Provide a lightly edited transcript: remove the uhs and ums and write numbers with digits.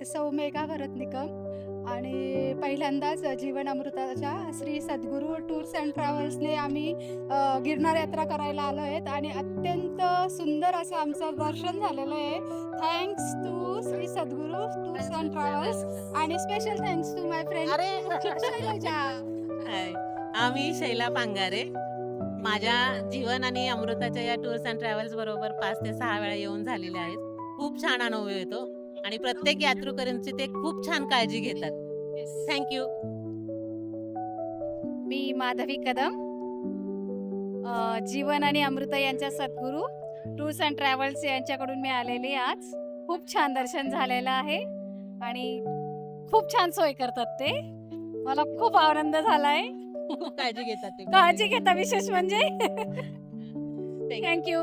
सौ मेघा भरत निकम आणि पहिल्यांदाच जीवन अमृताच्या श्री सद्गुरू टूर्स अँड ट्रॅव्हल्सने आम्ही गिरनार यात्रा करायला आलो आहेत आणि अत्यंत सुंदर असं आमचं दर्शन झालेलं आहे. Thanks to Shri Sadguru tours and travels आणि special thanks to my friend Shailaja. Hi, आम्ही शैला पांगारे. माझ्या जीवन आणि अमृताच्या या टूर्स अँड ट्रॅव्हल्स बरोबर 5 ते 6 वेळा येऊन झालेले आहेत. खूप छान अनुभव येतो आणि प्रत्येक यात्रेकरूंची ते खूप छान काळजी घेतात. थँक्यू. मी माधवी कदम, जीवन आणि अमृता यांच्या सद्गुरू टूर्स अँड ट्रॅव्हल्स यांच्याकडून मी आलेली आज. खूप छान दर्शन झालेलं आहे आणि खूप छान सोय करतात ते. मला खूप आनंद झालाय. खूप काळजी घेतात ते. काळजी घेता विशेष म्हणजे. थँक्यू.